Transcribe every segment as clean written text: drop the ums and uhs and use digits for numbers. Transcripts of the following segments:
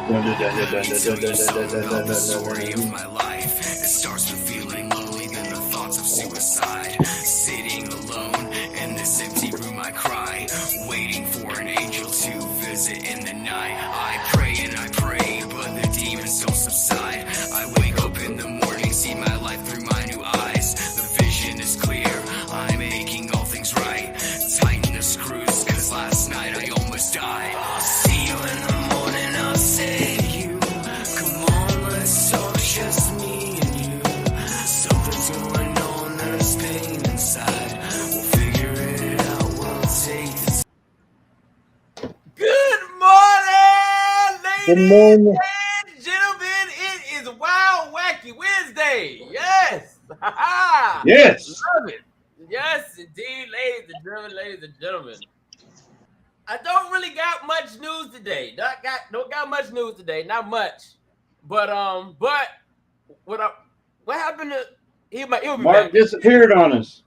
The story of my life. It starts with feeling lonely, then the thoughts of suicide. Sitting alone in this empty room, I cry, waiting for an angel to visit in the night. I pray and I pray, but the demons don't subside. I wake up in the morning, see my life through my new eyes. The vision is clear, I'm making all things right. Tighten the screws, cause last night I almost died. I'll see you in the morning, I'll save you. Come on, let's talk, just me and you. Something's going on, there's pain inside. We'll figure it out, we'll take this. Good morning, ladies Good morning. and gentlemen. It is Wild Wacky Wednesday. Yes. Yes. Love it. Yes, indeed, ladies and gentlemen. I don't really got much news today. Don't got much news today. Not much. But what happened to he'll be Mark back. disappeared on us.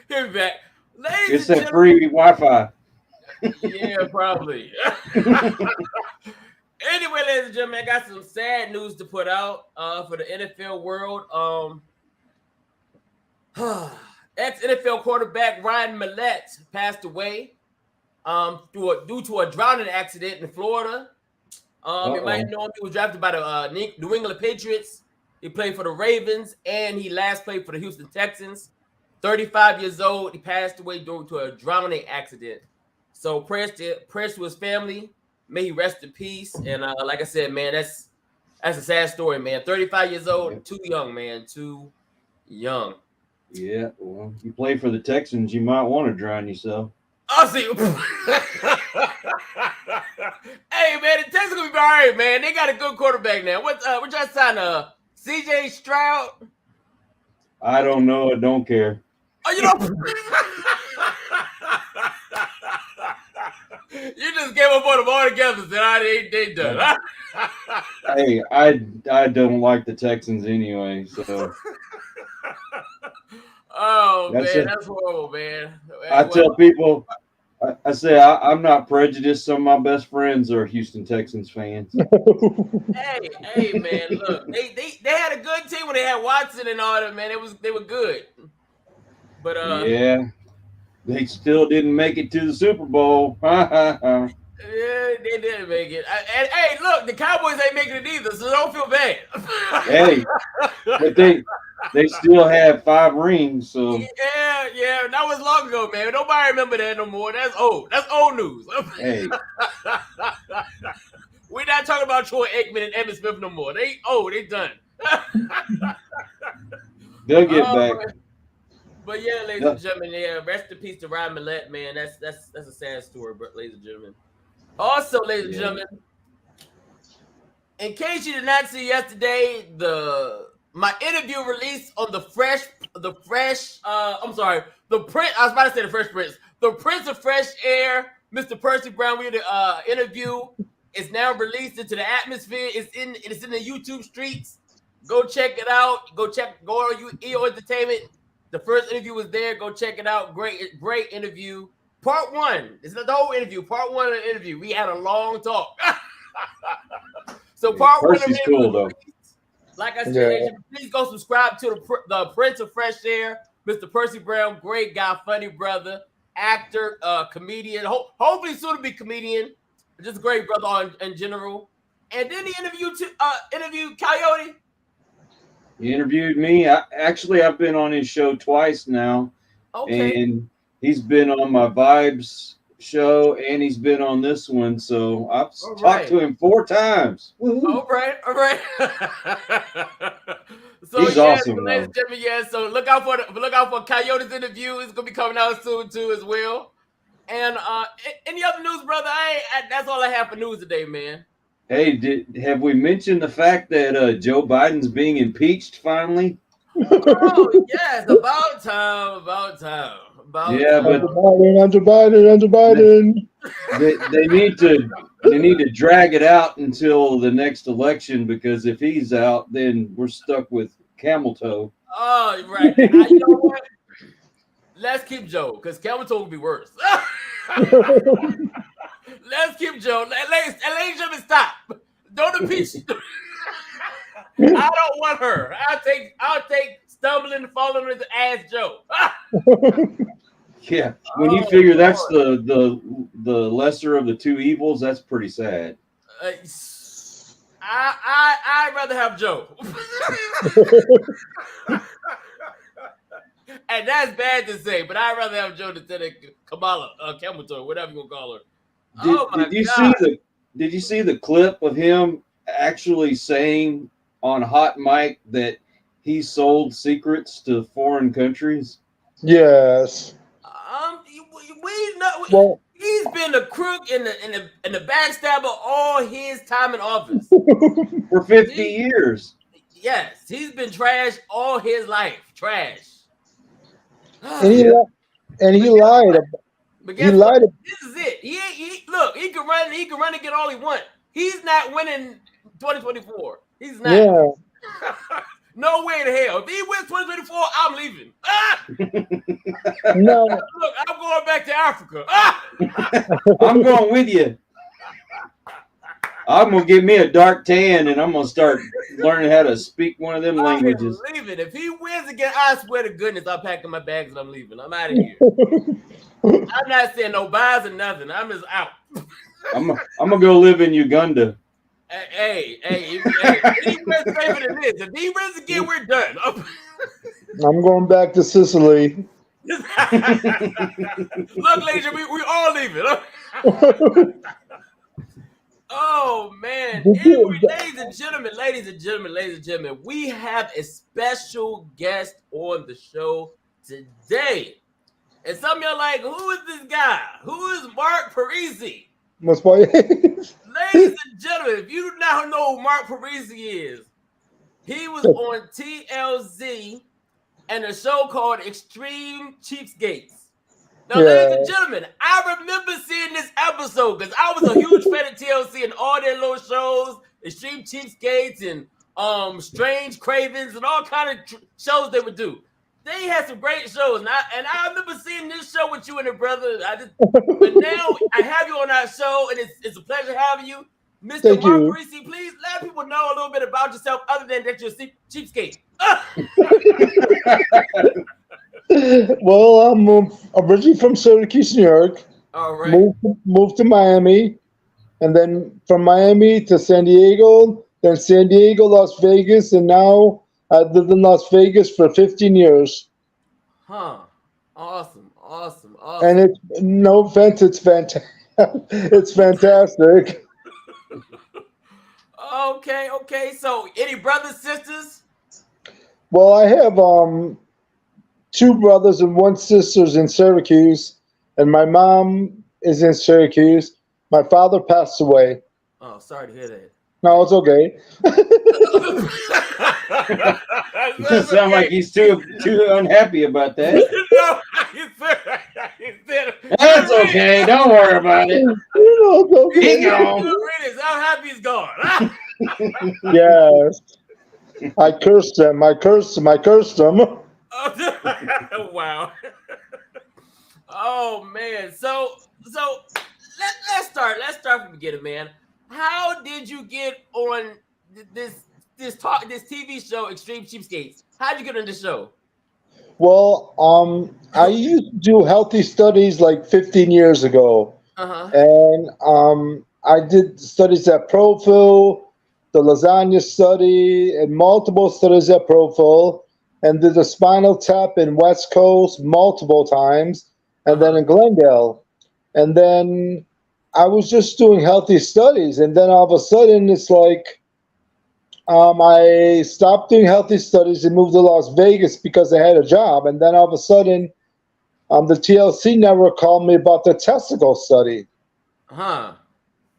He'll be back. Ladies It's and that gentlemen. free Wi-Fi. Yeah, probably. Anyway, ladies and gentlemen, I got some sad news to put out for the NFL world. Ex-NFL quarterback Ryan Mallett passed away due to a drowning accident in Florida. You might know him. He was drafted by the New England Patriots. He played for the Ravens, and he last played for the Houston Texans. 35 years old. He passed away due to a drowning accident. So prayers to his family. May he rest in peace. And like I said, man, that's a sad story, man. 35 years old, too young, man. Too young. Yeah, well, you play for the Texans, you might want to drown yourself. I'll see. Hey, man, the Texans gonna be all right, man. They got a good quarterback now. What y'all sign? CJ Stroud? I don't know. I don't care. Oh, you know. You just gave up on them all together. Said, they done. Hey, I don't like the Texans anyway, so. Oh, man, that's horrible, man. I tell people, I say I'm not prejudiced. Some of my best friends are Houston Texans fans. Hey, man, look, they had a good team when they had Watson and all that, man. They were good. But yeah, they still didn't make it to the Super Bowl. Yeah, they didn't make it. And hey, look, the Cowboys ain't making it either, so don't feel bad. Hey, but they still have 5 rings, so Yeah, that was long ago, man. Nobody remember that no more. That's old. That's old news. hey, We're not talking about Troy Aikman and Emmitt Smith no more. They done. they'll get back. But yeah, ladies and gentlemen, yeah, rest in peace to Ryan Mallett, man. That's a sad story, but ladies and gentlemen. Also, ladies and gentlemen, in case you did not see yesterday, my interview released on the Prince of Fresh Air, Mr. Percy Brown. We did interview. It's now released into the atmosphere. It's in the YouTube streets. Go check it out. Go on EO Entertainment. The first interview was there. Go check it out. Great interview. Part 1. It's not the whole interview. Part 1 of the interview. We had a long talk. So part 1 of the interview. Cool, though. Like I said, please go subscribe to the Prince of Fresh Air, Mr. Percy Brown. Great guy, funny brother, actor, comedian. Hopefully soon to be comedian. Just a great brother in general. And then he interviewed Coyote. He interviewed me. I've been on his show twice now. Okay. And he's been on my Vibes show and he's been on this one. So I've talked to him 4 times. All right. So he's awesome, so ladies and gentlemen, so look out for Coyote's interview. It's gonna be coming out soon too as well. And any other news, brother? That's all I have for news today, man. Hey, have we mentioned the fact that Joe Biden's being impeached finally? Oh yes, about time. Hunter Biden. They need to drag it out until the next election, because if he's out, then we're stuck with camel toe. Oh, right. You know what? Let's keep Joe, because camel toe will be worse. Let's keep Joe. Ladies and gentlemen, stop. Don't impeach. I don't want her. I'll take stumbling and falling with the ass Joe. Yeah, when you figure that's the lesser of the two evils, that's pretty sad. I'd rather have Joe. And that's bad to say, but I'd rather have Joe instead of Kamala, Kemuto, whatever you gonna call her. Did you see the clip of him actually saying on hot mic that he sold secrets to foreign countries? Yes. We know he's been a crook and the backstabber all his time in office for 50 years. Yes, he's been trash all his life. Trash. And he lied. But guess what? This is it. He look. He can run. He can run and get all he wants. He's not winning 2024. He's not. Yeah. No way in hell. If he wins 2024, I'm leaving. No. Look, I'm going back to Africa. I'm going with you. I'm gonna get me a dark tan and I'm gonna start learning how to speak one of them languages. I'm leaving. If he wins again, I swear to goodness, I'm packing my bags and I'm leaving. I'm out of here. I'm not saying no buys or nothing. I'm just out. I'm gonna go live in Uganda. Hey, he wins safer than this. If he wins again, we're done. I'm going back to Sicily. Look, ladies, we all leaving. Oh man! Anyway, ladies and gentlemen, we have a special guest on the show today. And some of y'all like, who is this guy? Who is Mark Parisi? Ladies and gentlemen, if you do not know who Mark Parisi is, he was on TLC and a show called Extreme Cheapskates. Now, ladies and gentlemen, I remember seeing this episode because I was a huge fan of TLC and all their little shows, Extreme Cheapskates and Strange Cravens and all kind of shows they would do. They had some great shows, and I remember seeing this show with you and your brother. But now I have you on our show, and it's a pleasure having you. Mr. Mark Parisi, please let people know a little bit about yourself other than that you're a cheapskate. Well, I'm originally from Syracuse, New York. All right. Moved to Miami, and then from Miami to San Diego, then San Diego, Las Vegas, and now I've lived in Las Vegas for 15 years. Huh. Awesome. And it's no offense, it's fantastic. It's fantastic. Okay. So, any brothers, sisters? Well, I have two brothers and one sister's in Syracuse, and my mom is in Syracuse. My father passed away. Oh, sorry to hear that. No, it's okay. It doesn't sound like he's too unhappy about that. No, he said, that's okay. Don't worry about it. He gone. I'm happy he's gone. Yes. I cursed them. I cursed them. Wow. Oh man. So let's start from the beginning, man. How did you get on this TV show, Extreme Cheapskates? How'd you get on this show? Well, I used to do healthy studies like 15 years ago. And I did studies at Profil, the lasagna study, and multiple studies at Profil, and did the spinal tap in West Coast multiple times, and then in Glendale. And then I was just doing healthy studies, and then all of a sudden it's like I stopped doing healthy studies and moved to Las Vegas because I had a job. And then all of a sudden the TLC network called me about the testicle study.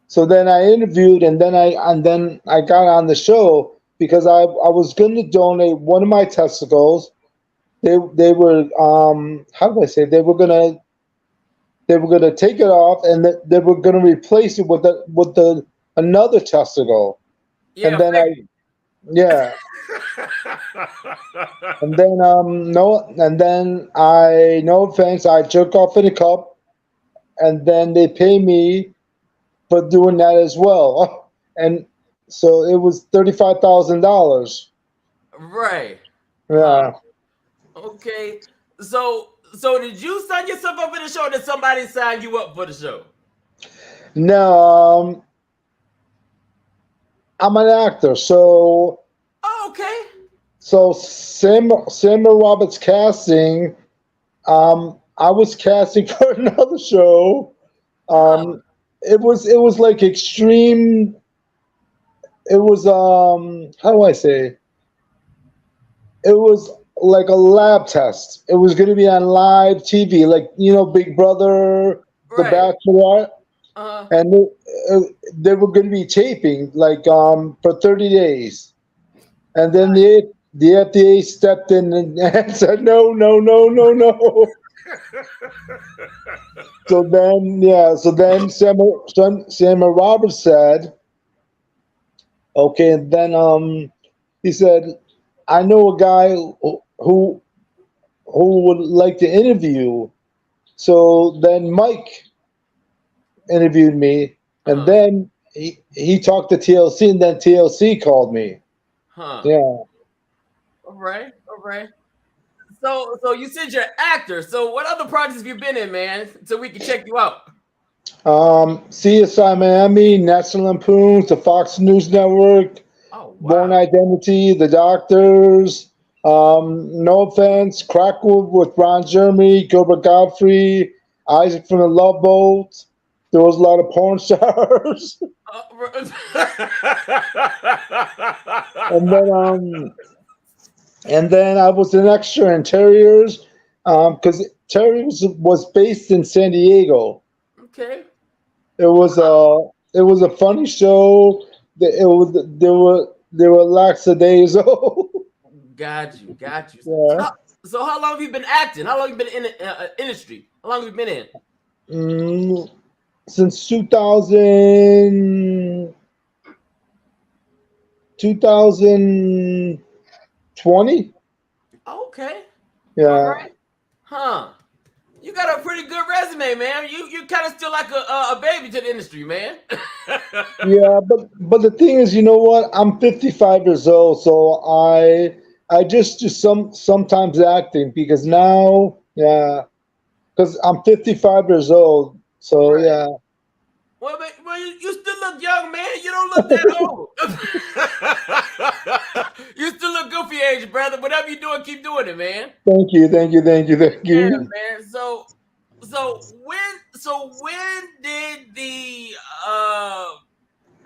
So then I interviewed, and then I got on the show because I was going to donate one of my testicles. They were how do I say, they were gonna take it off, and they were gonna replace it with another testicle. Yeah, and then no offense, I jerk off in a cup, and then they pay me for doing that as well. And so it was $35,000. Right. Yeah. Okay. So did you sign yourself up for the show, or did somebody sign you up for the show? No, I'm an actor, so. Oh, okay. So Samuel Roberts casting. I was casting for another show. It was like extreme. It was how do I say? It was like a lab test. It was going to be on live TV, like Big Brother, The Right. Bachelor, and they were going to be taping like for 30 days, and then the FDA stepped in and said no. So then Samuel Roberts said, okay, and then he said, I know a guy who would like to interview. So then Mike interviewed me, and then he talked to TLC, and then TLC called me. Yeah. All right. So you said you're an actor. So what other projects have you been in, man? So we can check you out. CSI Miami, National Lampoons, the Fox News Network, Born Identity, The Doctors, No Offense, Crackwood with Ron Jeremy, Gilbert Godfrey, Isaac from the Love Boat. There was a lot of porn stars. And then I was an extra in Terriers, because Terriers was based in San Diego. Okay. It was a funny show. There were lackadaisical. Got you. Yeah. So how long have you been acting? How long have you been in the industry? How long have you been in? Since 2020. Okay. Yeah. All right. You got a pretty good resume, man. You kind of still like a baby to the industry, man. Yeah, but the thing is, you know what? I'm 55 years old, so I just do sometimes acting because now, yeah, because I'm 55 years old, so right. Yeah. Well, you still look young, man. You don't look that old. You still look good for your age, brother. Whatever you're doing, keep doing it, man. Thank you. Yeah, man. So when did the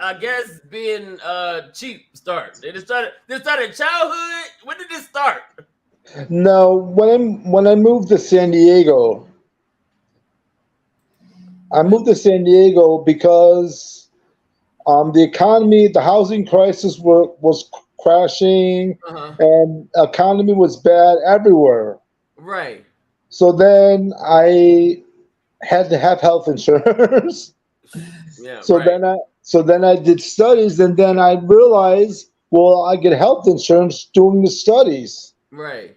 I guess being cheap start? Did it start in childhood? When did it start? No, when I moved to San Diego. I moved to San Diego because the economy, the housing crisis was crashing, and economy was bad everywhere. Right. So then I had to have health insurance. Yeah. So then I did studies, and then I realized, well, I get health insurance doing the studies. Right.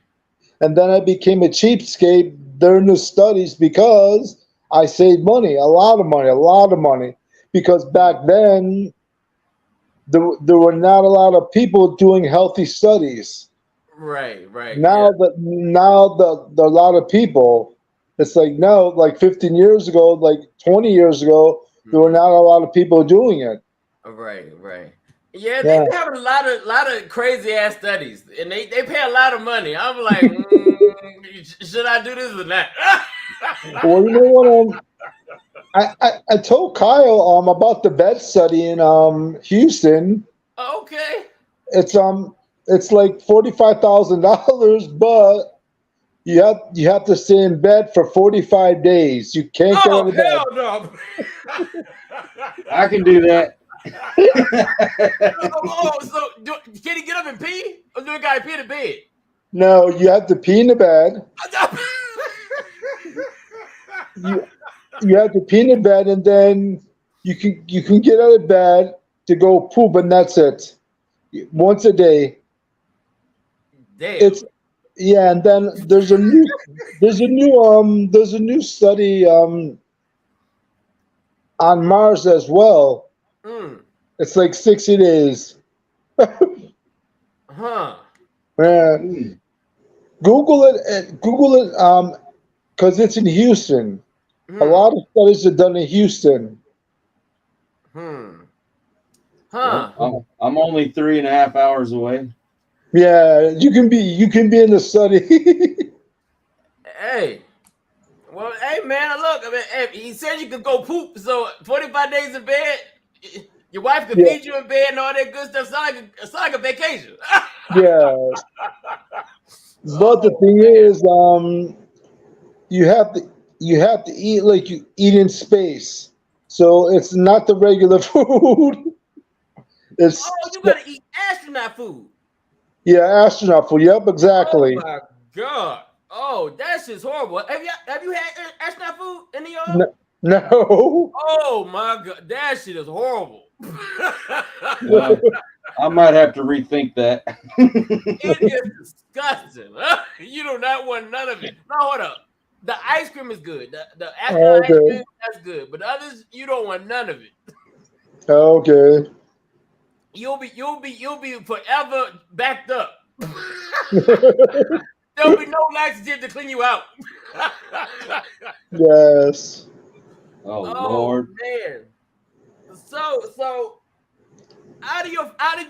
And then I became a cheapskate during the studies because I saved money, a lot of money, because back then there were not a lot of people doing healthy studies. Right. Now there are a lot of people. It's like now, like 15 years ago, like 20 years ago, there were not a lot of people doing it. Right. Yeah, they have a lot of crazy ass studies, and they pay a lot of money. I'm like, should I do this or not? Well, you know what? I told Kyle about the bed study in Houston. Okay. It's like $45,000, but you have to stay in bed for 45 days. You can't get out of bed. Hell no! I can do that. So can he get up and pee, or do a guy pee in the bed? No, you have to pee in the bed. You have to pee in the bed, and then you can get out of bed to go poop, and that's it. Once a day. Damn. And then there's a new study. on Mars as well. It's like 60 days. Huh. Man, Google it. Google it. Because it's in Houston. A lot of studies are done in Houston. Huh. Well, I'm only 3.5 hours away. Yeah, you can be in the study. Hey. Well, hey man, look, I mean, hey, he said you could go poop, so 45 days in bed, your wife could feed you in bed and all that good stuff. It's like a vacation. Yeah. But the thing is, you have to eat like you eat in space. So it's not the regular food. It's you gotta eat astronaut food. Yeah, astronaut food. Yep, exactly. Oh my god. Oh, that's just horrible. Have you had astronaut food? Any of y'all? No. Oh my god, that shit is horrible. I might have to rethink that. It is disgusting. You do not want none of it. No, hold up. The ice cream is good. The astronaut ice cream, that's good. But the others, you don't want none of it. Okay. You'll be forever backed up. There'll be no laxative to clean you out. Yes. Oh Lord. Man. So out of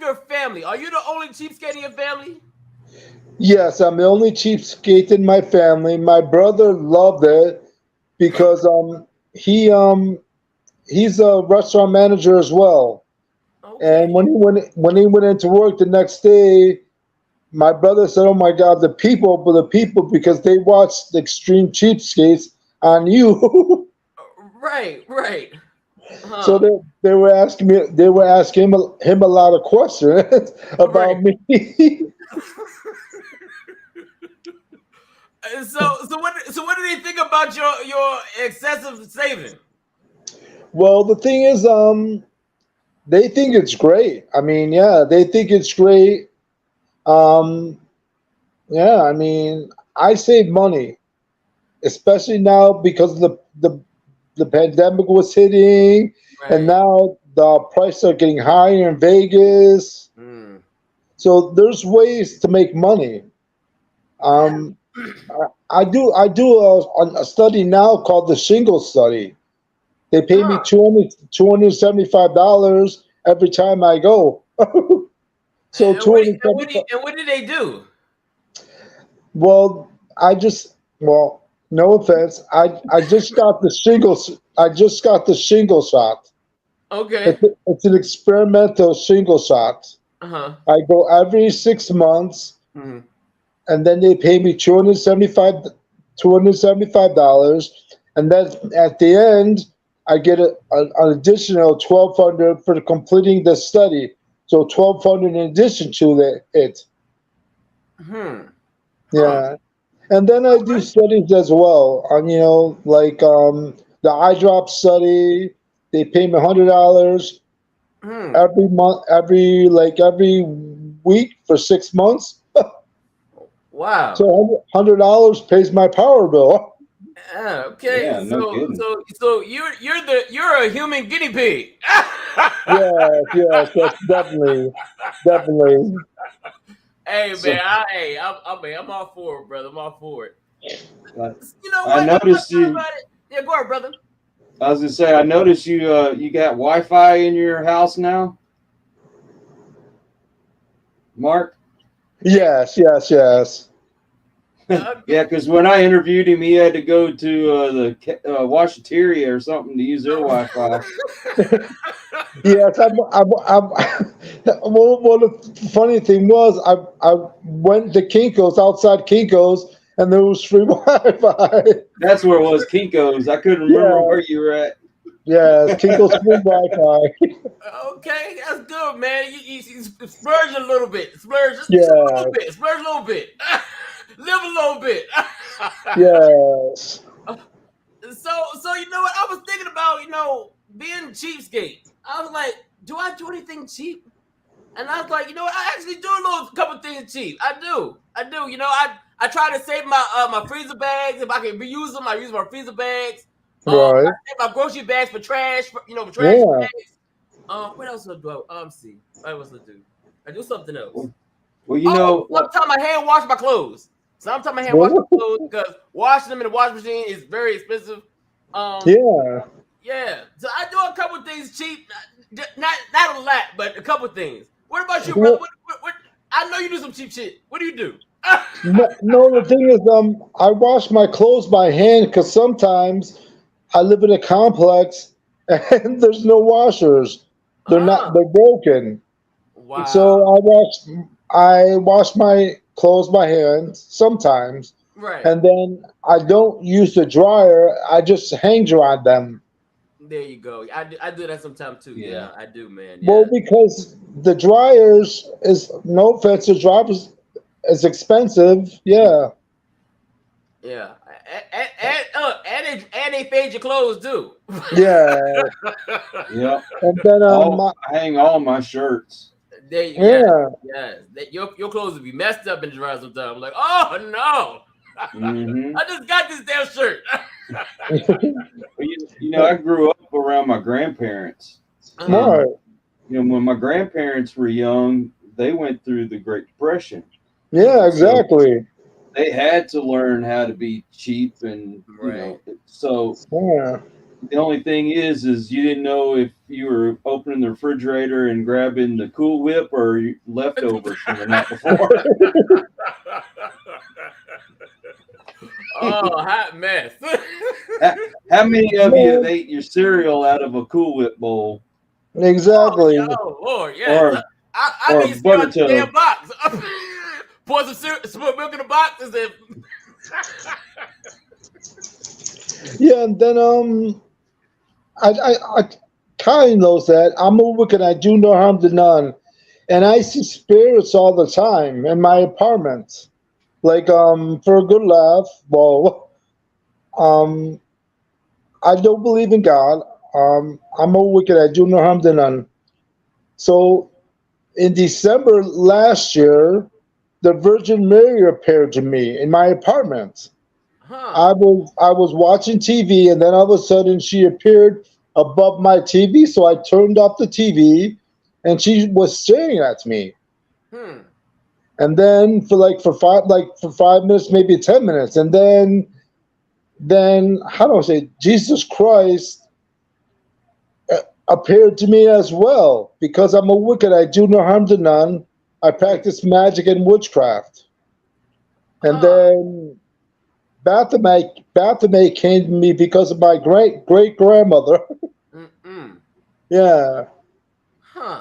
your family, are you the only cheapskate in your family? Yes, I'm the only cheapskate in my family. My brother loved it because he's a restaurant manager as well. Okay. And when he went into work the next day, my brother said, "Oh my God, the people because they watched the Extreme Cheapskates on you." Right. Huh. So they were asking him a lot of questions about me. So what do they think about your excessive saving? Well, the thing is, they think it's great. I mean, yeah, they think it's great. Yeah, I mean, I save money, especially now because the pandemic was hitting, and now the prices are getting higher in Vegas. So there's ways to make money. I do a study now called the Shingle Study. They pay me $275 every time I go. So and what did they do? Well, no offense. I just got the shingles. I just got the shingle shot. Okay. It's an experimental shingle shot. I go every 6 months, and then they pay me $275, and then at the end I get an additional $1,200 for completing the study. So $1,200 in addition to it. Yeah. And then I do studies as well. Like the eye drop study, they pay me $100 every month, every week for 6 months. Wow. So $100 pays my power bill. Okay. Yeah, so you're a human guinea pig. Yes, that's definitely. Hey man, I'm all for it, brother. I'm all for it. You know what? I noticed you. Yeah, go ahead, brother. I was gonna say, I noticed you got Wi-Fi in your house now, Mark. Yes. Yeah, because when I interviewed him, he had to go to the Washateria or something to use their Wi-Fi. Yes, well, the funny thing was, I went to Kinko's, outside Kinko's, and there was free Wi-Fi. That's where it was, Kinko's. I couldn't remember where you were at. Yeah, Kinko's free Wi-Fi. Okay, that's good, man. You splurge a little bit. Splurge a little bit. Live a little bit. Yes. So you know what? I was thinking about, being cheapskate. I was like, do I do anything cheap? And I was like, I actually do a couple things cheap. I do. I try to save my freezer bags. If I can reuse them, I use my freezer bags. Right. I take my grocery bags for trash, for trash Yeah. bags. What else do I see? What else I do? I do something else. Well, you know, sometimes I hand wash my clothes. Sometimes I hand wash my clothes because washing them in the washing machine is very expensive. Yeah. Yeah. So I do a couple things cheap, not a lot, but a couple things. What about you, brother? What? I know you do some cheap shit. What do you do? No, the thing is, I wash my clothes by hand because sometimes I live in a complex and there's no washers. They're broken. Wow. So I wash my clothes by hand sometimes. Right. And then I don't use the dryer. I just hang dry them. There you go. I do that sometimes too. Yeah, I do, man. Yeah. Well, because the dryers is no offense, the dryers is expensive. Yeah. Yeah. And they fade your clothes too. Yeah. Yep. And then I hang all my shirts. Yes. Your clothes would be messed up in the dryer sometimes. I'm like, oh no. I just got this damn shirt. You know, I grew up around my grandparents. Right. You know, when my grandparents were young, they went through the Great Depression. Yeah, exactly. So they had to learn how to be cheap, and you know, so the only thing is you didn't know if you were opening the refrigerator and grabbing the Cool Whip or leftovers from the night before. Oh, hot mess. How many of you have ate your cereal out of a Cool Whip bowl? Exactly. Oh Lord, yeah. I need to stay on the damn box. Pour some milk in the box and then. Yeah, and then I kind of knows that I'm a wicked. I do no harm to none, and I see spirits all the time in my apartment. Like for a good laugh. Well, I don't believe in God. I'm a wicked. I do no harm to none. So in December last year, the Virgin Mary appeared to me in my apartment. I was watching TV, and then all of a sudden she appeared above my TV. So I turned off the TV, and she was staring at me. And then for 5 minutes, maybe 10 minutes, and then how do I say? Jesus Christ appeared to me as well, because I'm a wicked. I do no harm to none. I practice magic and witchcraft. And then Baphomet came to me because of my great grandmother. Yeah.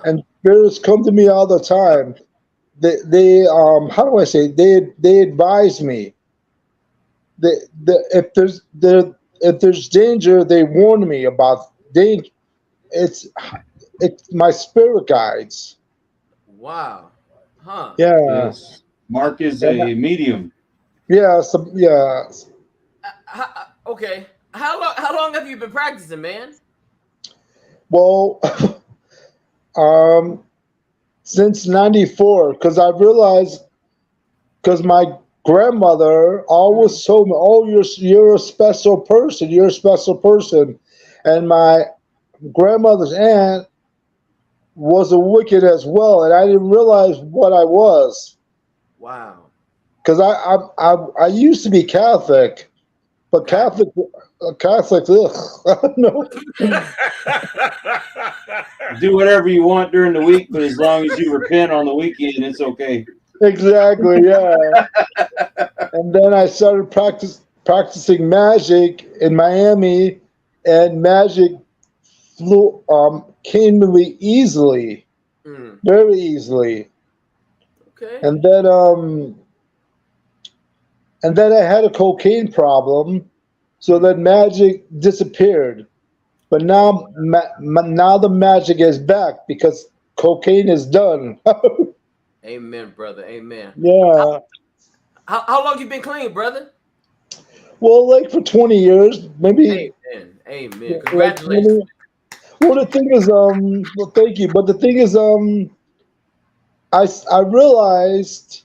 And spirits come to me all the time. They how do I say? They advise me. If there's danger, they warn me about danger. It's my spirit guides. Wow. Yeah. Yes. Mark is a medium. Yeah. Yeah. Okay. How long have you been practicing, man? Well, since '94, because I realized, because my grandmother always told me, "Oh, you're a special person. You're a special person," and my grandmother's aunt was a wicked as well, and I didn't realize what I was. Wow. Because I used to be Catholic, but Catholics, no. Do whatever you want during the week, but as long as you repent on the weekend, it's okay. Exactly, yeah. And then I started practicing magic in Miami, and magic came to me easily, very easily. Okay. And then I had a cocaine problem, so that magic disappeared. But now the magic is back because cocaine is done. Amen, brother. Amen. Yeah. How long you been clean, brother? Well, like for 20 years, maybe. Amen. Congratulations. Well, the thing is, well, thank you. But the thing is, I realized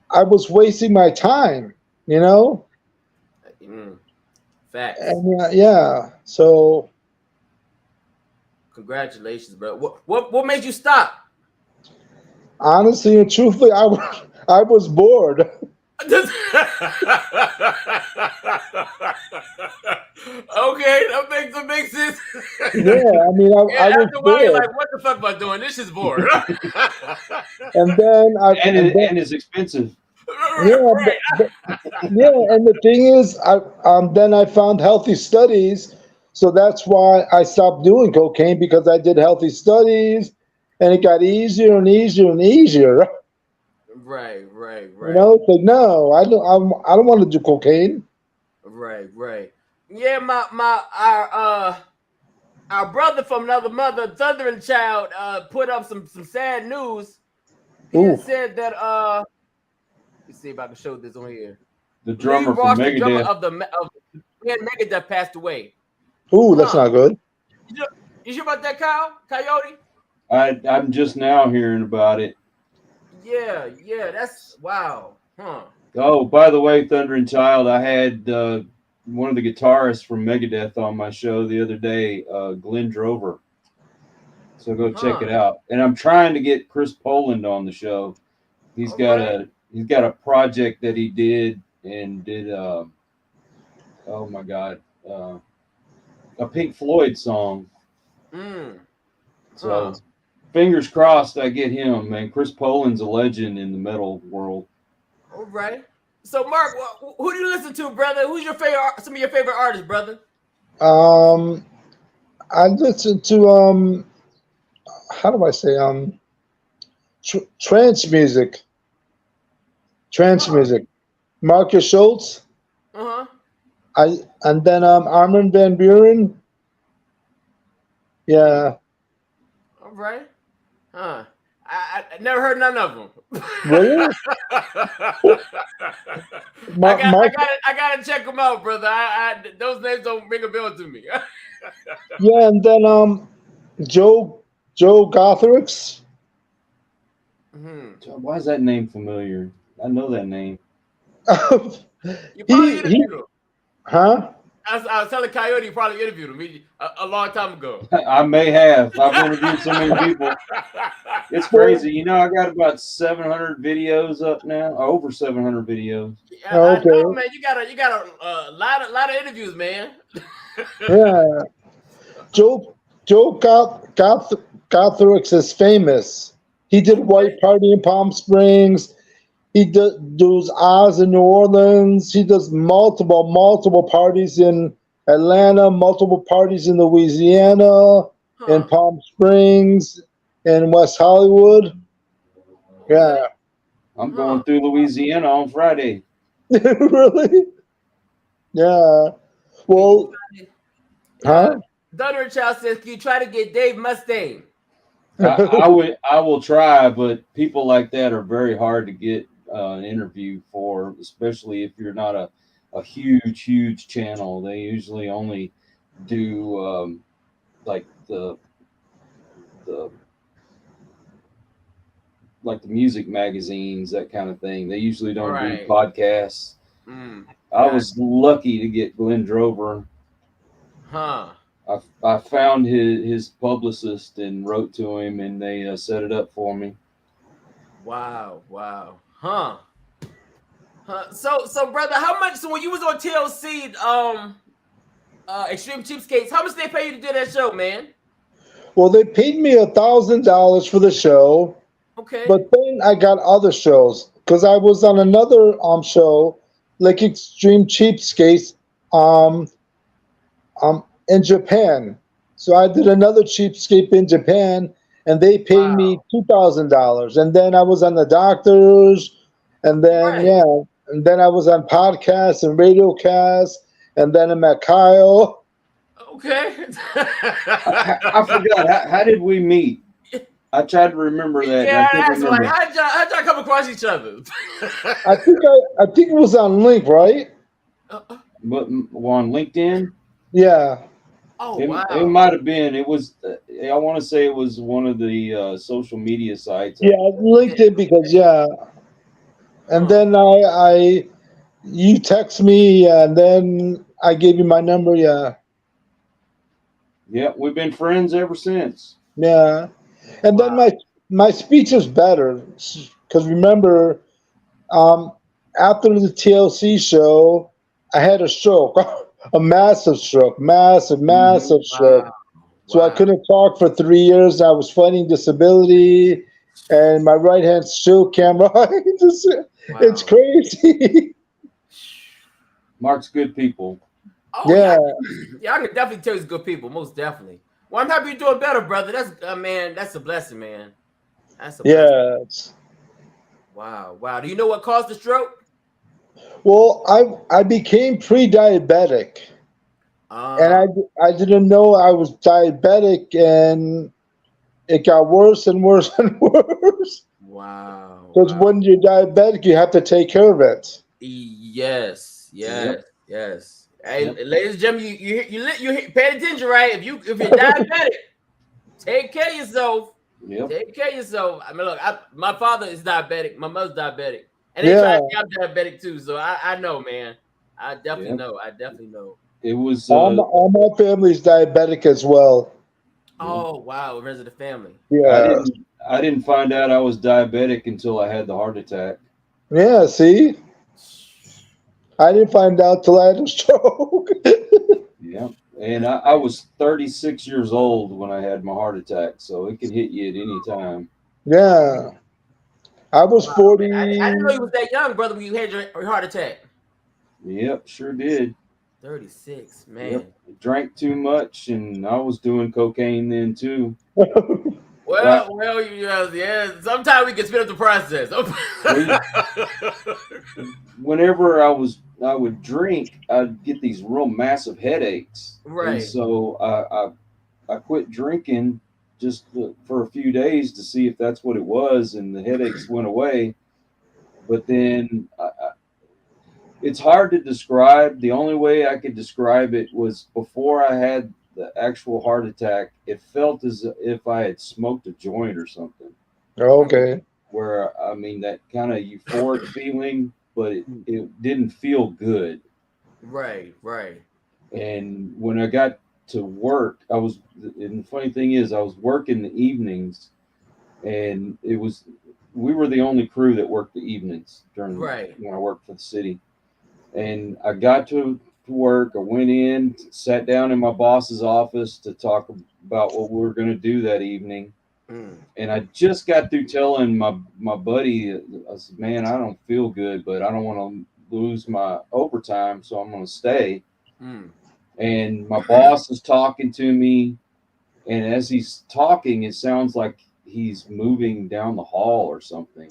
I was wasting my time, you know? Facts. And yeah. So, congratulations, bro. What made you stop? Honestly and truthfully, I was bored. Okay, that makes sense. Yeah, I mean, I was after a while, you're bored. like, what the fuck am I doing? This is bored. And then and it's expensive. Yeah, Right. and the thing is, then I found healthy studies, so that's why I stopped doing cocaine, because I did healthy studies, and it got easier and easier and easier. Right. You know, it's like, no, I don't want to do cocaine. Right. Yeah, our brother from another mother, Thundering Child, put up some sad news. He had said that let's see if I can show this on here. The drummer from Megadeth. The drummer of Megadeth passed away. Ooh, that's not good. You sure about that, Coyote? I'm just now hearing about it. Yeah, that's wow. Oh, by the way, Thundering Child, I had one of the guitarists from Megadeth on my show the other day, Glenn Drover. So go check it out. And I'm trying to get Chris Poland on the show. He's got a project that he did oh my God, a Pink Floyd song. So fingers crossed I get him, man. Chris Poland's a legend in the metal world. All right. So Mark, who do you listen to, brother? Who's your favorite? Some of your favorite artists, brother? I listen to how do I say trance music. Marcus Schultz. And then Armin van Buuren. Yeah. All right. I never heard none of them. Really? I gotta check them out, brother. Those names don't ring a bell to me. Yeah, and then Joe Gothrix. Why is that name familiar? I know that name. You probably interviewed him. Huh? I was telling Coyote, you probably interviewed him a long time ago. I may have. I've interviewed so many people. It's crazy. You know, I got about 700 videos up now. Over 700 videos. Yeah, I know, man. You got a lot of interviews, man. Yeah. Joe Gothrix is famous. He did White Party in Palm Springs. He does Oz in New Orleans. He does multiple parties in Atlanta, multiple parties in Louisiana, in Palm Springs, in West Hollywood. Yeah. I'm going through Louisiana on Friday. Really? Yeah. Well, Thunder Child says, can you try to get Dave Mustaine? I will try, but people like that are very hard to get an interview for, especially if you're not a huge channel. They usually only do like the music magazines, that kind of thing. They usually don't do podcasts. I was lucky to get Glenn Drover. I found his publicist and wrote to him, and they set it up for me. Wow. So brother, how much? So when you was on TLC, Extreme Cheapskates, how much they pay you to do that show, man? Well, they paid me $1,000 for the show. Okay. But then I got other shows because I was on another show, like Extreme Cheapskates, in Japan. So I did another Cheapskate in Japan, and they paid me $2,000. And then I was on the Doctors, and then and then I was on podcasts and radio casts, and then I met Kyle. Okay. I forgot. How did we meet? I tried to remember that. Yeah, that's like how'd y'all come across each other? I think it was on Link, right? But on LinkedIn. Yeah. Oh, wow. It might have been. It was. I want to say it was one of the social media sites. Yeah, LinkedIn, because and then you text me, and then I gave you my number. Yeah. Yeah, we've been friends ever since. Yeah. And then my speech is better because remember, after the TLC show, I had a stroke, a massive stroke, massive stroke. So I couldn't talk for 3 years. I was fighting disability, and my right hand still can't write. It's crazy. Mark's good people. Oh yeah, I can definitely tell he's good people, most definitely. Well, I'm happy you're doing better, brother. That's man, that's a blessing, man. That's a blessing. Yes. Wow. Do you know what caused the stroke? Well, I became pre-diabetic, and I didn't know I was diabetic, and it got worse and worse and worse. Wow. Because when you're diabetic, you have to take care of it. Yes. Hey, ladies and gentlemen, you pay attention, right? If you're diabetic, take care of yourself. Yep. Take care of yourself. I mean, look, my father is diabetic. My mother's diabetic, and they try to say I'm diabetic too. So I know, man. I definitely know. It was all my family's diabetic as well. Oh wow, the rest of the family. Yeah. I didn't find out I was diabetic until I had the heart attack. Yeah, see? I didn't find out till I had a stroke. Yeah. And I was 36 years old when I had my heart attack, so it can hit you at any time. Yeah. I was 40. I didn't know you was that young, brother, when you had your heart attack. Yep, sure did. 36, man. Yep. Drank too much, and I was doing cocaine then too. Well, yeah. Sometimes we can speed up the process. Whenever I would drink, I'd get these real massive headaches. Right. And so I quit drinking just for a few days to see if that's what it was, and the headaches went away. But then it's hard to describe. The only way I could describe it was before I had the actual heart attack, it felt as if I had smoked a joint or something. Okay. Where, I mean, that kind of euphoric feeling, but it didn't feel good. Right. And when I got to work, and the funny thing is, I was working the evenings, and we were the only crew that worked the evenings during when I worked for the city. And I got to work. I went in, sat down in my boss's office to talk about what we were going to do that evening. And I just got through telling my buddy, I said, man, I don't feel good, but I don't want to lose my overtime, so I'm going to stay. And my boss is talking to me, and as he's talking, it sounds like he's moving down the hall or something.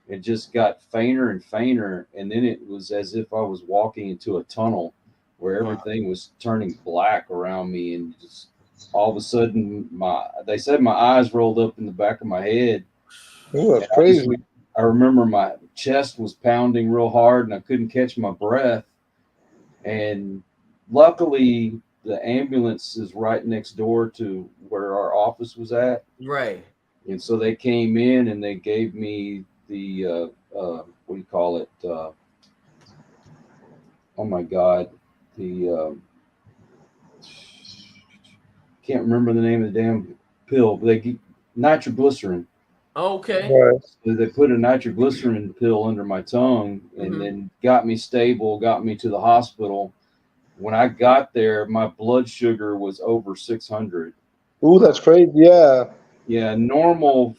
It just got fainter and fainter, and then it was as if I was walking into a tunnel where everything was turning black around me, and just all of a sudden they said my eyes rolled up in the back of my head. Oh, that's crazy. I remember my chest was pounding real hard, and I couldn't catch my breath. And luckily, the ambulance is right next door to where our office was at. Right. And so they came in and they gave me the what do you call it? Oh my God, the can't remember the name of the damn pill. But they get nitroglycerin. Okay. So they put a nitroglycerin pill under my tongue, and then got me stable, got me to the hospital. When I got there, my blood sugar was over 600. Ooh, that's crazy. Yeah. Yeah, normal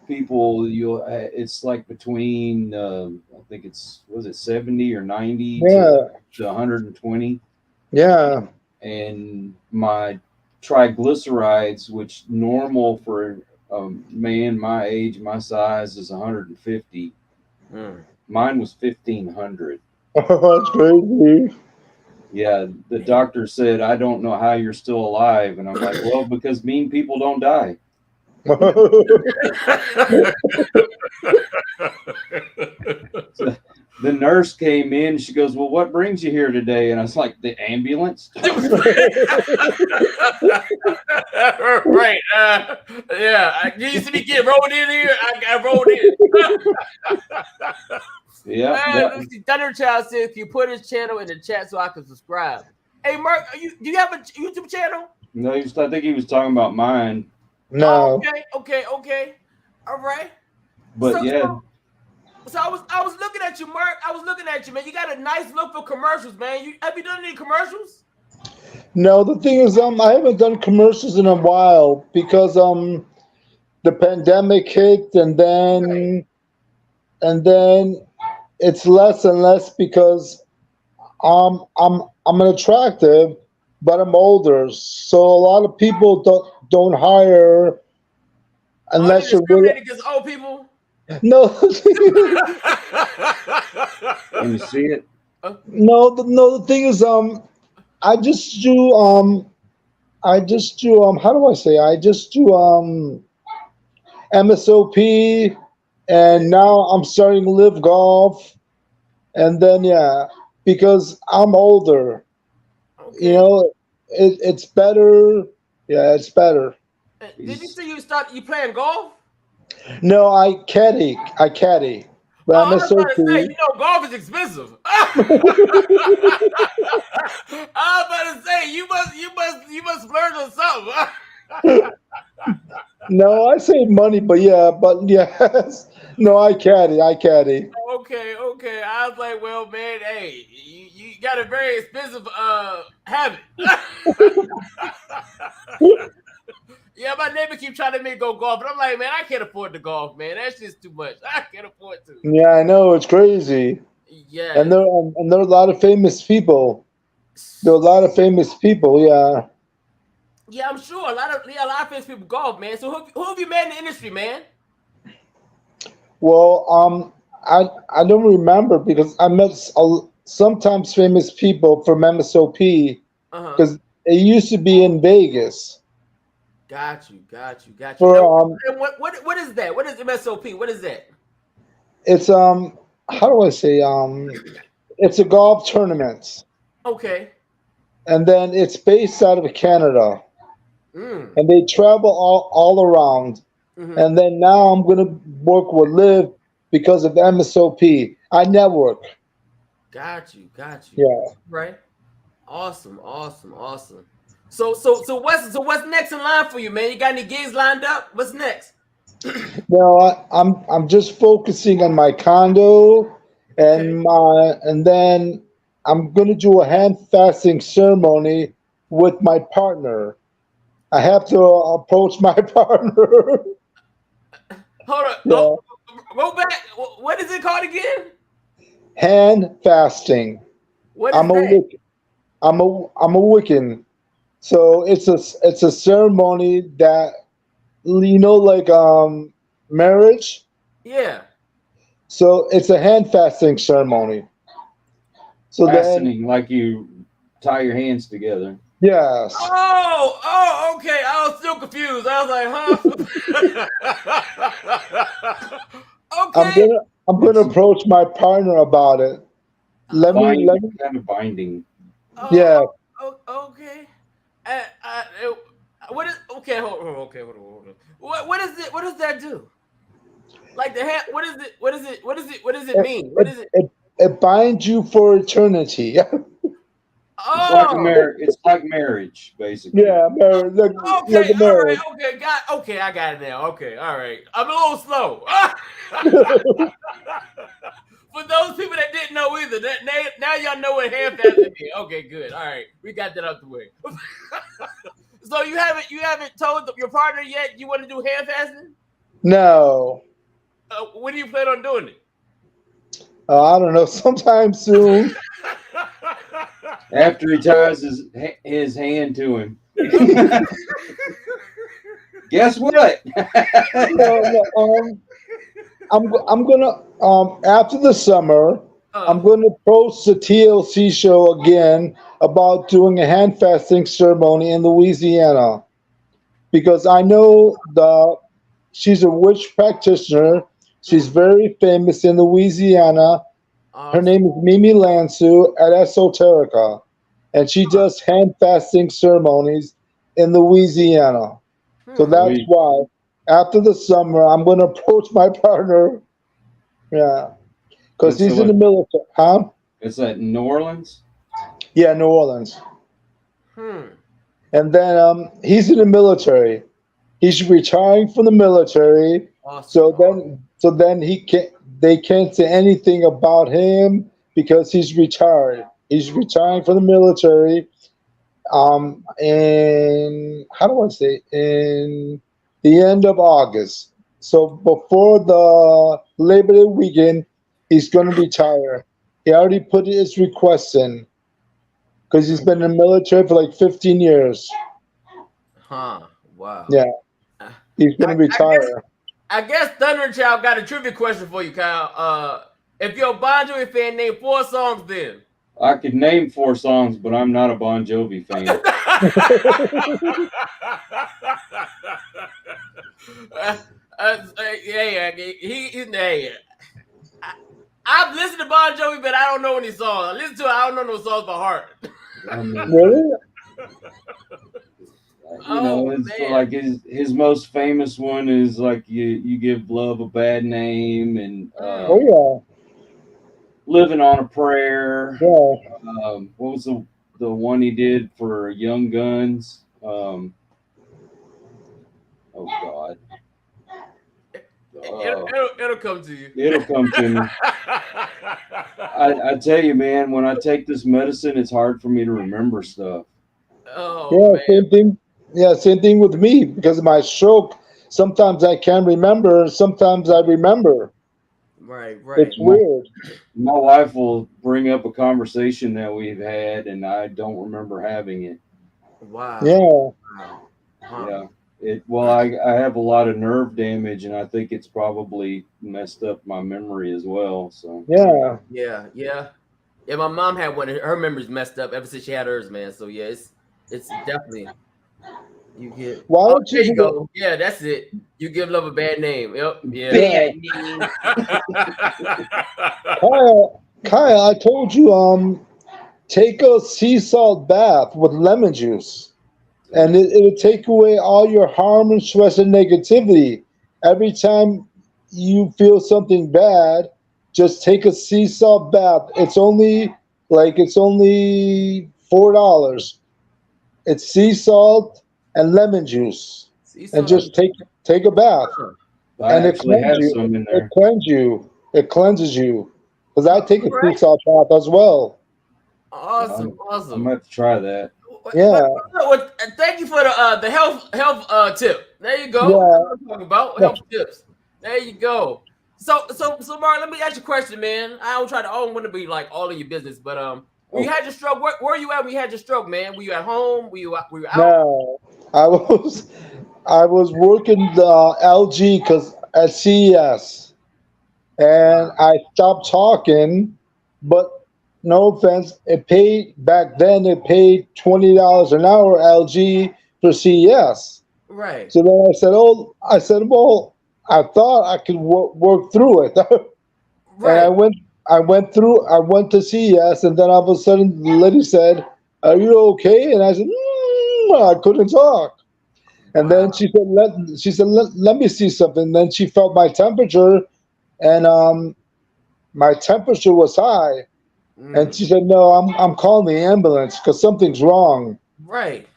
people, it's like between I think was it 70 or 90 to 120. Yeah. And my triglycerides, which normal for a man my age, my size, is 150. Mine was 1,500. Oh, that's crazy. Yeah, the doctor said, I don't know how you're still alive. And I'm like, well, because mean people don't die. So the nurse came in. She goes, well, what brings you here today? And I was like, the ambulance. Right. Yeah. You used to be getting rolled in here. I got rolled in. Yeah. Let's see. Thunderchild says, "Can you put his channel in the chat so I can subscribe?" Hey, Mark, do you have a YouTube channel? No, I think he was talking about mine. No. Oh, okay. All right. But So I was looking at you, Mark. I was looking at you, man. You got a nice look for commercials, man. Have you done any commercials? No, the thing is, I haven't done commercials in a while because the pandemic hit, and then it's less and less because I'm attractive, but I'm older, so a lot of people don't hire unless you're really against old people. No. Can you see it? No, the thing is, I just do how do I say? I just do MSOP, and now I'm starting to live golf, and then because I'm older, you know, it's better. Yeah, it's better. Did you say you playing golf? No, I caddy. But I was about to say, MSOP. you know, golf is expensive. I was about to say, you must learn on something. No, I save money, but yes. No, I caddy. Okay. I was like, well, man, hey, you got a very expensive habit. Yeah, my neighbor keep trying to make me go golf, but I'm like, man, I can't afford to golf, man. That's just too much. I can't afford to. Yeah, I know, it's crazy. Yeah. And there are a lot of famous people. Yeah. Yeah, I'm sure a lot of famous people golf, man. So who have you met in the industry, man? Well, I don't remember because I met sometimes famous people from MSOP because it used to be in Vegas. Got you. For what is that? What is MSOP? What is that? It's how do I say it's a golf tournament. Okay. And then it's based out of Canada. And they travel all around. And then now I'm going to work with Liv because of MSOP. I network. Got you. Yeah. Right. Awesome. So what's next in line for you, man? You got any gigs lined up? What's next? No, I'm just focusing on my condo and then I'm going to do a hand fasting ceremony with my partner. I have to approach my partner. Hold on. Yeah. Go back. What is it called again? Hand fasting. What is that? I'm a Wiccan. So it's a ceremony that, you know, like marriage. Yeah. So it's a hand fasting ceremony. So fastening, like you tie your hands together. Yes. Oh, okay. I was still confused. I was like, huh? Okay. I'm gonna approach my partner about it. Let me kind of binding. Yeah. Okay. What is okay? Hold on. What is it? What does that do? Like the hand? What is it? What does it mean? What is it? It binds you for eternity. It's like marriage, basically. Yeah, marriage. Like a marriage. All right, okay, I got it now. Okay, all right. I'm a little slow. For those people that didn't know either, now y'all know what hand fasting is. Okay, good. All right, we got that out the way. So you haven't told your partner yet you want to do hand fasting? No. When do you plan on doing it? I don't know. Sometime soon. After he ties his hand to him. Guess what? I'm gonna after the summer, I'm gonna approach the TLC show again about doing a hand fasting ceremony in Louisiana, because I know she's a witch practitioner. She's very famous in Louisiana. Her name is Mimi Lansu at Esoterica, and she does hand fasting ceremonies in Louisiana. So that's why after the summer, I'm going to approach my partner. Yeah. because he's in the military. Huh? Is that New Orleans? Yeah, New Orleans. And then he's in the military. He's retiring from the military. Awesome. So then they can't say anything about him because he's retired. He's retiring from the military. In how do I say, in the end of August. So before the Labor Day weekend, he's going to retire. He already put his request in because he's been in the military for like 15 years. Wow. Yeah. He's going to retire. I guess Thunder Child got a trivia question for you, Kyle. If you're a Bon Jovi fan, name 4 songs then. I could name 4 songs, but I'm not a Bon Jovi fan. I've listened to Bon Jovi, but I don't know any songs. I listen to it, I don't know no songs by heart. Really? You know, it's like his most famous one is like you give love a bad name, and Living on a Prayer. Yeah. What was the one he did for Young Guns? Oh God. It'll come to you. It'll come to me. I tell you, man, when I take this medicine, it's hard for me to remember stuff. Same thing. Yeah, same thing with me because of my stroke. Sometimes I can't remember, and sometimes I remember. Right. It's weird. My wife will bring up a conversation that we've had, and I don't remember having it. Wow. Yeah. I have a lot of nerve damage, and I think it's probably messed up my memory as well. So Yeah. My mom had one. Her memory's messed up ever since she had hers, man. So yeah, it's definitely you get. Why don't there you go? Yeah, that's it. You give love a bad name. Yep. Yeah. Bad name. Kyle, I told you, take a sea salt bath with lemon juice. And it'll take away all your harm and stress and negativity. Every time you feel something bad, just take a sea salt bath. It's only $4. It's sea salt and lemon juice, and just take a bath. And it cleanses you. Because I take a sea salt bath as well. Awesome. I'm gonna have to try that. Yeah. Thank you for the health tip. There you go. That's what I'm talking about. Health tips. There you go. So Mark, let me ask you a question, man. I don't want to be like all of your business, but when you had your stroke, where were you at when you had your stroke, man? Were you at home? Were you out? No, I was working the LG at CES, and I stopped talking, but no offense, it paid $20 an hour LG for CES. Right. So then I said, well, I thought I could work through it. Right. And I went to CES, and then all of a sudden the lady said, "Are you okay?" And I said, I couldn't talk. And then she said, let me see something. Then she felt my temperature, and my temperature was high. And she said, "No, I'm calling the ambulance because something's wrong." Right.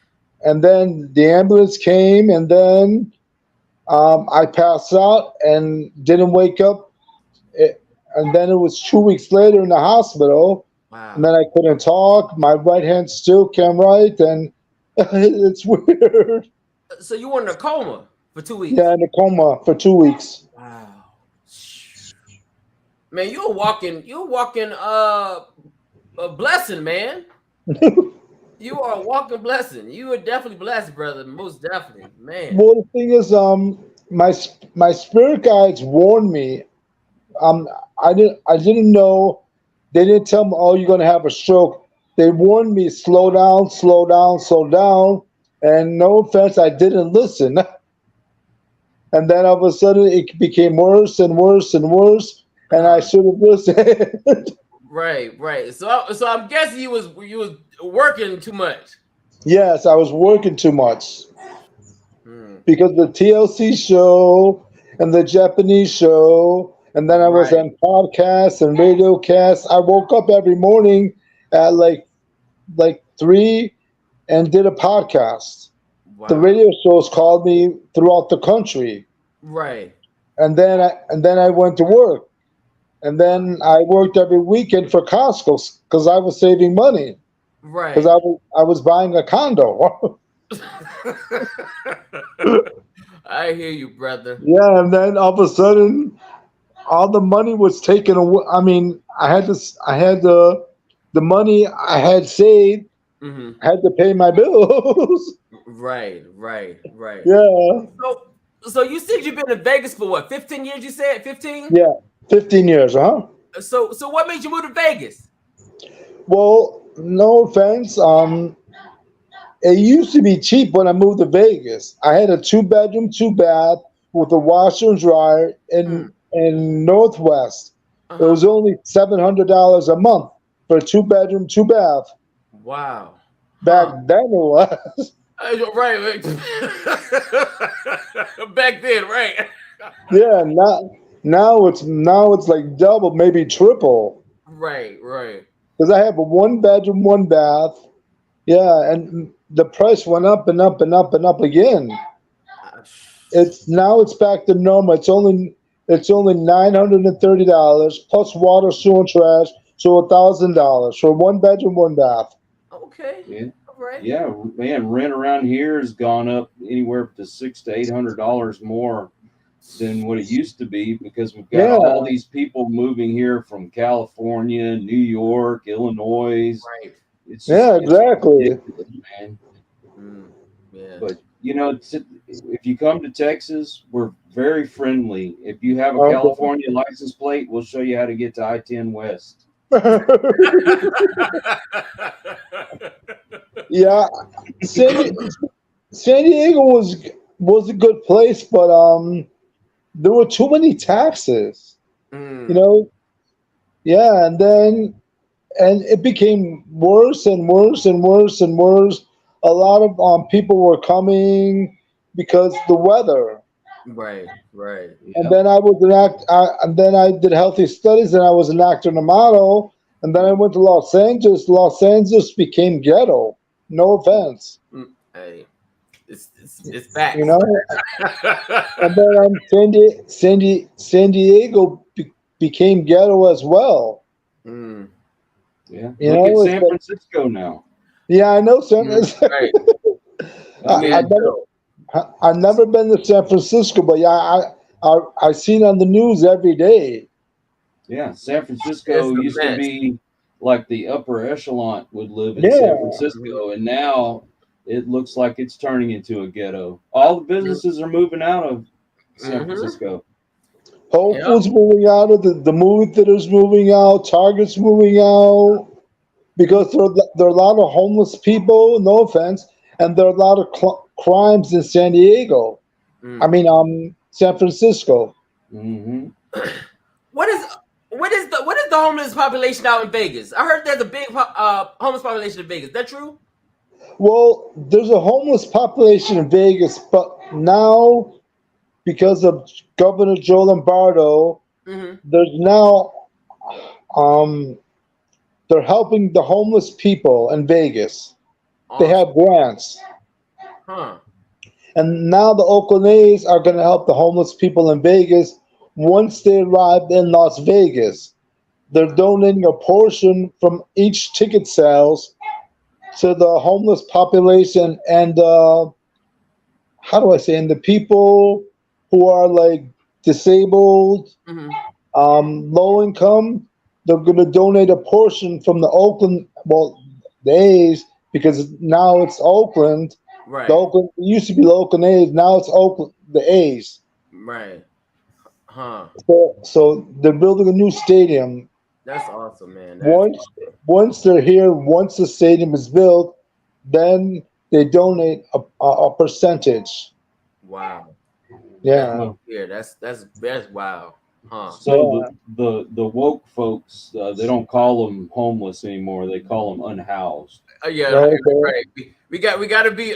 And then the ambulance came, and then I passed out and didn't wake up. And then it was 2 weeks later in the hospital. Wow. And then I couldn't talk. My right hand still can't write, and it's weird. So you were in a coma for 2 weeks? Yeah, in a coma for 2 weeks. Wow. Man, you're walking a blessing, man. You are a walking blessing. You are definitely blessed, brother. Most definitely, man. Well, the thing is, my spirit guides warned me. I didn't know. They didn't tell me, "Oh, you're gonna have a stroke." They warned me, slow down, slow down, slow down. And no offense, I didn't listen. And then all of a sudden, it became worse and worse and worse. And I should have listened. Right. So I'm guessing you was working too much. Yes, I was working too much. Because the TLC show and the Japanese show and then I was on podcasts and radio casts. I woke up every morning at like 3 and did a podcast. Wow. The radio shows called me throughout the country. Right. And then I went to work. And then I worked every weekend for Costco because I was saving money. Right. Because I was buying a condo. I hear you, brother. Yeah, and then all of a sudden, all the money was taken away. I mean, I had the money I had saved. Mm-hmm. I had to pay my bills. Right. Yeah. So you said you've been in Vegas for what? 15 years? You said 15? Yeah, 15 years, huh? So what made you move to Vegas? Well, no offense. It used to be cheap when I moved to Vegas. I had a 2-bedroom, 2-bath with a washer and dryer in Northwest. It was only $700 a month for a 2-bedroom, 2-bath. Wow. Back then it was. Right. Back then, right? Yeah. Now it's like double, maybe triple. Right. Because I have a 1-bedroom, 1-bath. Yeah, and the price went up and up and up and up again. It's back to normal. It's only $930 plus water, sewer, and trash, so $1,000 for 1-bedroom, 1-bath. Okay. Yeah. Right. Yeah, man. Rent around here has gone up anywhere up to $600 to $800 more than what it used to be because we've got all these people moving here from California, New York, Illinois. Right. Exactly. It's ridiculous, man. Yeah. But if you come to Texas, we're very friendly. If you have a California license plate, we'll show you how to get to I-10 West. Yeah, San Diego was a good place, but there were too many taxes. You know, yeah, and it became worse and worse and worse and worse. A lot of people were coming because the weather. Right. And then I was and then I did healthy studies, and I was an actor and a model. And then I went to Los Angeles. Los Angeles became ghetto. No offense. Hey, it's back. You know. And then San Diego became ghetto as well. Yeah. You Look know, at San Francisco now. Yeah, I know San Francisco. Right. I've never been to San Francisco, but yeah, I seen on the news every day. Yeah, San Francisco used to be like the upper echelon would live in San Francisco, and now it looks like it's turning into a ghetto. All the businesses are moving out of San Francisco. Whole Foods moving out of the movie theaters, moving out. Target's moving out because there are a lot of homeless people. No offense, and there are a lot of crimes in San Diego. I mean, San Francisco. What is the homeless population out in Vegas? I heard there's a big homeless population in Vegas. Is that true? Well, there's a homeless population in Vegas, but now because of Governor Joe Lombardo, there's now they're helping the homeless people in Vegas. They have grants. And now the Oakland A's are going to help the homeless people in Vegas once they arrive in Las Vegas. They're donating a portion from each ticket sales to the homeless population and and the people who are like disabled, low income. They're going to donate a portion from the Oakland, the A's, because now it's Oakland. Right. The Oakland, it used to be the Oakland A's. Now it's Oakland, the A's. Right. So they're building a new stadium. That's awesome, man. Once they're here, once the stadium is built, then they donate a percentage. Wow. Yeah. Yeah, that's wow. So the woke folks, they don't call them homeless anymore. They call them unhoused. Yeah, Okay. right. We got to be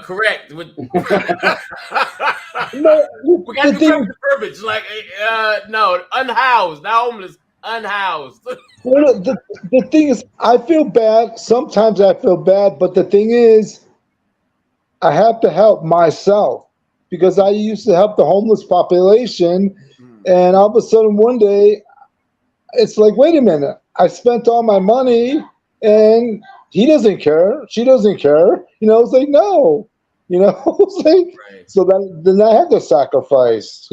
correct with. No, We got to the be correct thing, with the verbiage. Like no, unhoused, not homeless, unhoused. the thing is, I feel bad. Sometimes I feel bad, but the thing is, I have to help myself because I used to help the homeless population, and all of a sudden one day, it's like, wait a minute, I spent all my money, and he doesn't care, she doesn't care. It's like no, it's like Right. so then I have to sacrifice.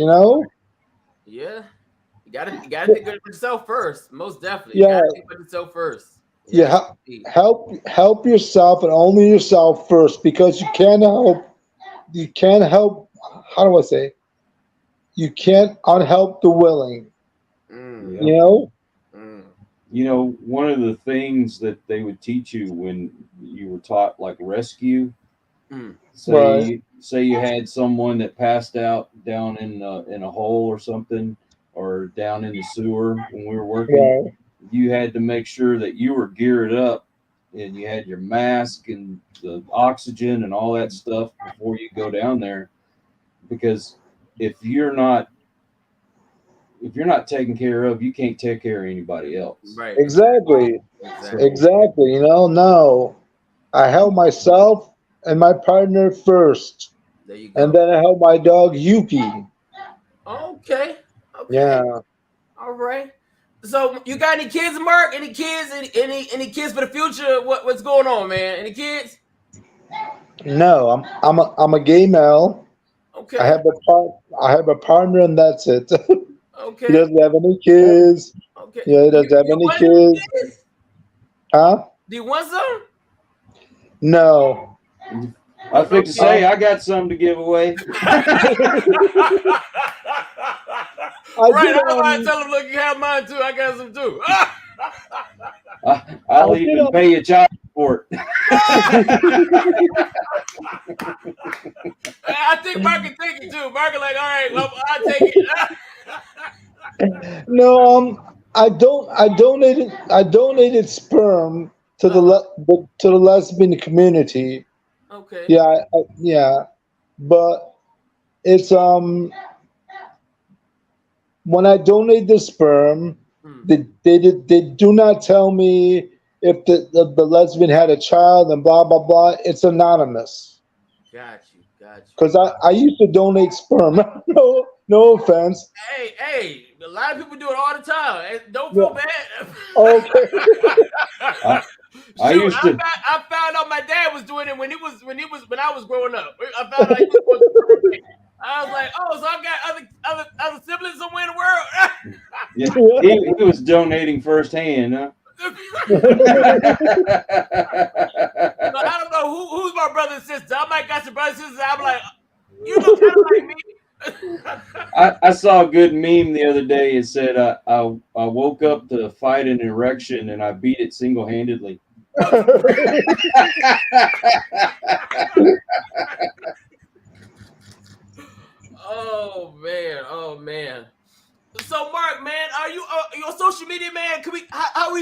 Yeah. You gotta think of yourself first. Most definitely. You Yeah, gotta think of yourself first. yeah. Yes. Help yourself and only yourself first because you can't help. You can't help. How do I say? You can't unhelp the willing. Yep. One of the things that they would teach you when you were taught like rescue, say you had someone that passed out down in a hole or something, or down in the sewer when we were working, you had to make sure that you were geared up and you had your mask and the oxygen and all that stuff before you go down there, because if you're not taken care of, you can't take care of anybody else. Right. Exactly. No. I held myself and my partner first. There you go. And then I held my dog Yuki. Okay. Yeah. All right. So you got any kids, Mark? Any kids? Any kids for the future? What's going on, man? Any kids? No, I'm a gay male. Okay. I have a partner and that's it. Okay. He doesn't have any kids. Okay. Yeah, he doesn't have any kids. Huh? Do you want some? No. I was fixing to say I got some to give away. Right, I'm about to tell him, look, you have mine too. I got some too. I'll even pay you child support. I think Mark can take it too. Mark is like, all right, well, I'll take it. No, I donated sperm to the lesbian community. Okay. Yeah, but it's when I donate the sperm, they do not tell me if the lesbian had a child and blah blah blah. It's anonymous. Got you. Because I used to donate sperm. No offense. Hey, a lot of people do it all the time. Don't feel bad. Okay. I found out my dad was doing it when I was growing up. I found out he was doing it. I was like, oh, so I got other siblings somewhere in the world. Yeah, he was donating firsthand, huh? So I don't know who's my brother and sister. I might got some brothers and sisters. I'm like, you look kind of like me. I saw a good meme the other day. It said, I woke up to fight an erection and I beat it single-handedly. Oh man. So Mark, man, are you on social media, man? How do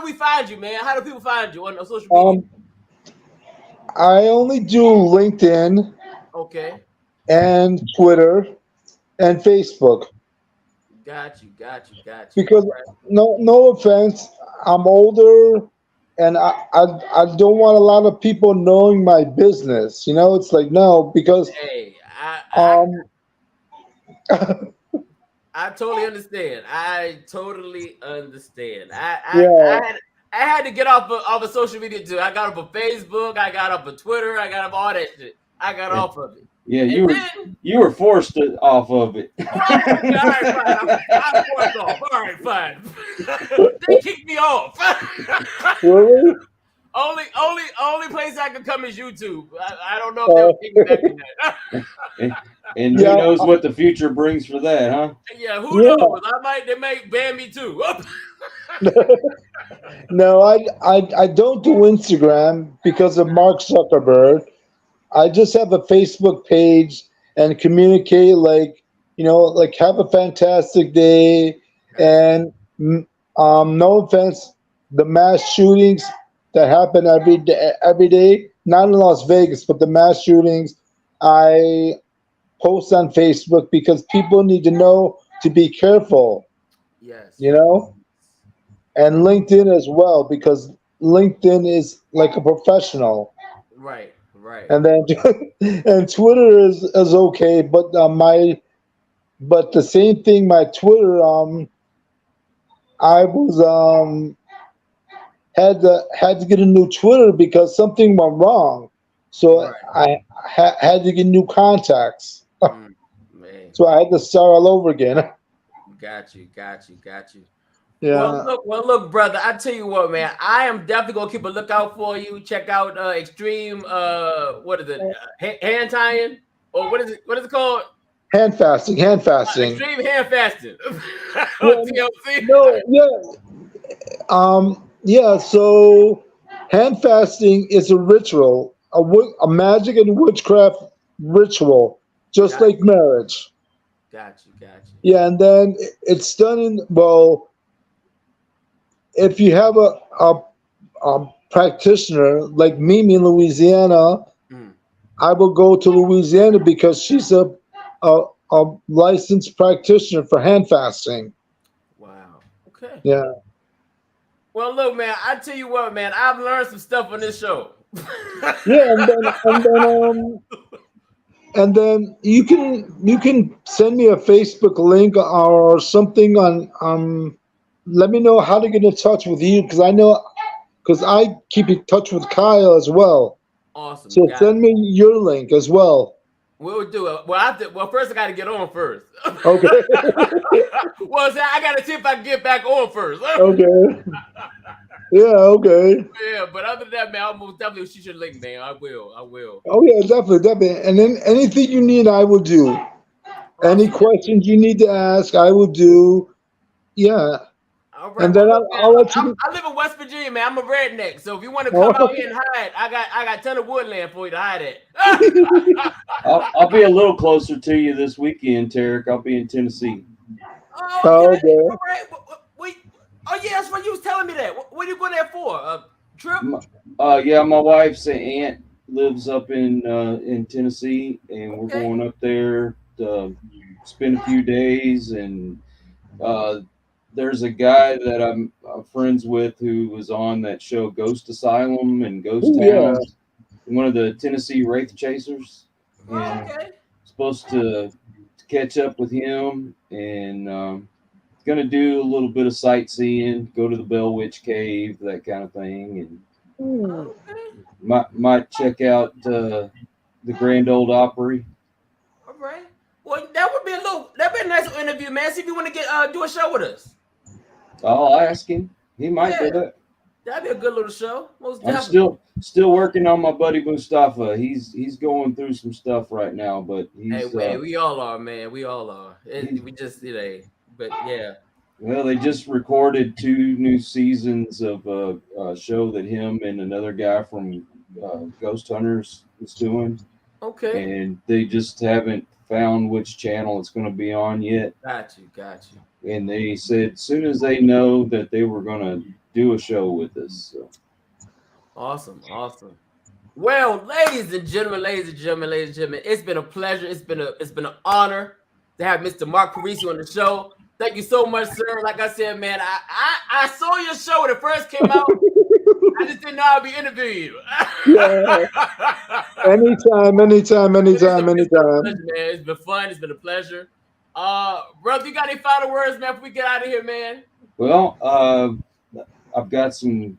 we find you, man? How do people find you on social media? I only do LinkedIn. Okay. And Twitter and Facebook. Got you. Because no offense, I'm older and I don't want a lot of people knowing my business. It's like no, because hey, I totally understand. I had to get off of social media too. I got off of Facebook, I got off of Twitter, I got off all that shit. I got off of it. Yeah, you were forced off of it. All right, fine. I'm forced off. All right, fine. They kicked me off. Really? Only place I could come is YouTube. I don't know if they'll kick me back in that. And who knows what the future brings for that, huh? Yeah, who knows? They might ban me too. No, I don't do Instagram because of Mark Zuckerberg. I just have a Facebook page and communicate like have a fantastic day. And no offense, the mass shootings that happen every day. Not in Las Vegas, but the mass shootings. I post on Facebook because people need to know to be careful. Yes. You know, and LinkedIn as well because LinkedIn is like a professional. Right. Right. And then and Twitter is okay, but but the same thing. My Twitter, I was had to get a new Twitter because something went wrong. So Right. I had to get new contacts. Man. So I had to start all over again. Got you. Yeah. Well, look, brother. I tell you what, man. I am definitely gonna keep a lookout for you. Check out Extreme. What is it? Hand tying, or what is it? What is it called? Hand fasting. Extreme hand fasting. Well, TLC. no, yeah. So hand fasting is a ritual, a magic and witchcraft ritual, just like marriage. Got you. Yeah, and then it's done in if you have a practitioner like Mimi in Louisiana, I will go to Louisiana because she's a licensed practitioner for hand fasting. Wow. Okay. Yeah. Well, look, man. I tell you what, man. I've learned some stuff on this show. Yeah, and then you can send me a Facebook link or something on let me know how to get in touch with you because I keep in touch with Kyle as well. Awesome. So send me your link as well. We'll do it. Well, first I got to get on first. Okay. Well, see, I got to see if I can get back on first. Okay. Yeah. Okay. Yeah, but other than that, man, I'll most definitely shoot your link, man. I will. Oh yeah, definitely. And then anything you need, I will do. Awesome. Any questions you need to ask, I will do. Yeah. All right. And then I'll let you. I live in West Virginia, man. I'm a redneck, so if you want to come out here and hide, I got a ton of woodland for you to hide at. I'll be a little closer to you this weekend, Tarek. I'll be in Tennessee. Oh, okay. All right. Oh yeah, that's what you was telling me that. What are you going there for? A trip? Yeah, my wife's aunt lives up in Tennessee, and we're going up there to spend a few days. And there's a guy that I'm friends with who was on that show Ghost Asylum and Ghost Town, one of the Tennessee Wraith Chasers. And supposed to catch up with him and going to do a little bit of sightseeing, go to the Bell Witch Cave, that kind of thing, and might check out the Grand Old Opry. All right. Well, that'd be a nice interview, man. See if you want to get do a show with us. I'll ask him. He might do that. That'd be a good little show. Most definitely. I'm still working on my buddy Mustafa. He's going through some stuff right now, but he's. Hey, man, we all are, man. We all are. We just but yeah. Well, they just recorded 2 new seasons of a show that him and another guy from Ghost Hunters is doing. Okay. And they just haven't found which channel it's going to be on yet. Got you. And they said as soon as they know that they were going to do a show with us. So. Awesome. Well, ladies and gentlemen, it's been a pleasure. It's been an honor to have Mr. Mark Parisi on the show. Thank you so much, sir. Like I said, man, I saw your show when it first came out. I just didn't know I'd be interviewing you. Yeah. Anytime. It's been fun. It's been a pleasure. Brother, you got any final words, man, before we get out of here, man? Well, I've got some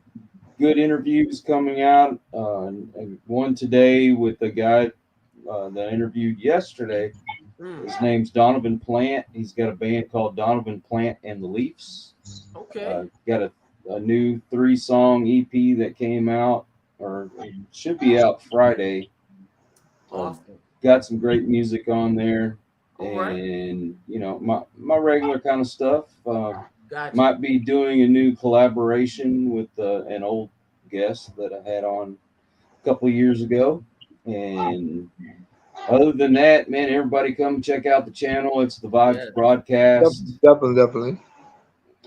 good interviews coming out. One today with the guy that I interviewed yesterday. His name's Donovan Plant. He's got a band called Donovan Plant and the Leafs. Okay. Got a new 3-song EP that came out, or it should be out Friday. Awesome. Got some great music on there. All and my regular kind of stuff. Gotcha. Might be doing a new collaboration with an old guest that I had on a couple of years ago. And other than that, man, everybody come check out the channel. It's the Vibes Broadcast. Definitely.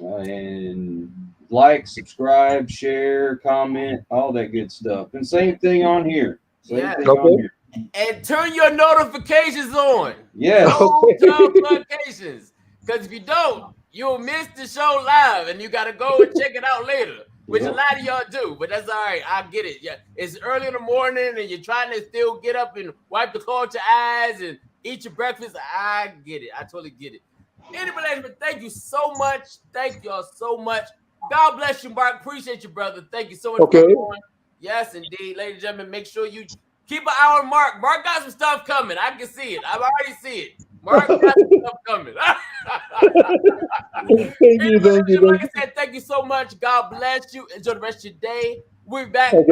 And like, subscribe, share, comment, all that good stuff. And same thing on here. Same thing on here. And turn your notifications on. Yes. Notifications. Because if you don't, you'll miss the show live and you got to go and check it out later, which a lot of y'all do. But that's all right. I get it. Yeah, it's early in the morning and you're trying to still get up and wipe the cold your eyes and eat your breakfast. I get it. I totally get it. Anyway, thank you so much. Thank y'all so much. God bless you, Mark. Appreciate you, brother. Thank you so much for coming on. Yes, indeed. Ladies and gentlemen, make sure you keep an eye on Mark. Mark got some stuff coming. I can see it. I've already see it. Mark got some stuff coming. Thank you. Like I said, thank you so much. God bless you. Enjoy the rest of your day. We'll be back to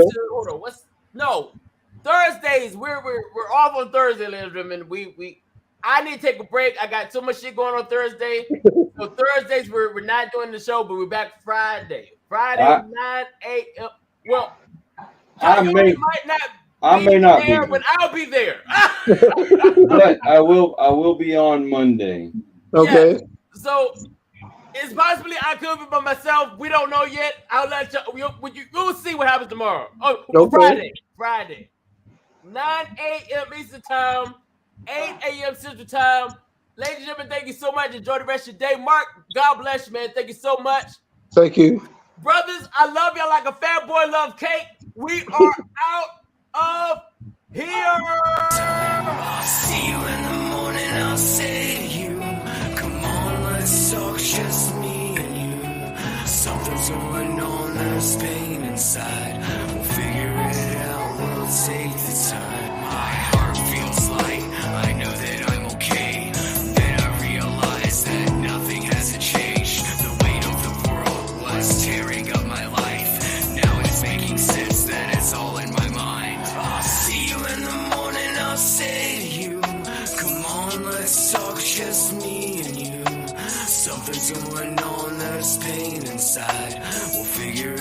Thursdays. We're off on Thursday, ladies and gentlemen. I need to take a break. I got so much shit going on Thursday. So Thursdays we're not doing the show, but we're back Friday. 9 a.m. Well, I may not be there, but I'll be there. But I will be on Monday. Okay. Yeah. So it's possibly I could be by myself. We don't know yet. I'll let you. We'll see what happens tomorrow. Friday. 9 a.m. Eastern Time, 8 a.m. Central Time. Ladies and gentlemen, thank you so much. Enjoy the rest of your day. Mark, God bless you, man. Thank you so much. Thank you. Brothers, I love y'all like a fat boy love cake. We are out of here. I'll see you in the morning. I'll say to you, come on, let's talk, just me and you. Something's going on, there's pain inside. We'll figure it out, we'll take the time. My heart feels light, I know that I'm okay. Then I realize that nothing hasn't changed. The weight of the world was tearing up my life. Now it's making sense that it's all in my mind. I'll see you in the morning, I'll say to you, come on, let's talk, just me and you. Something's going on, there's pain inside. We'll figure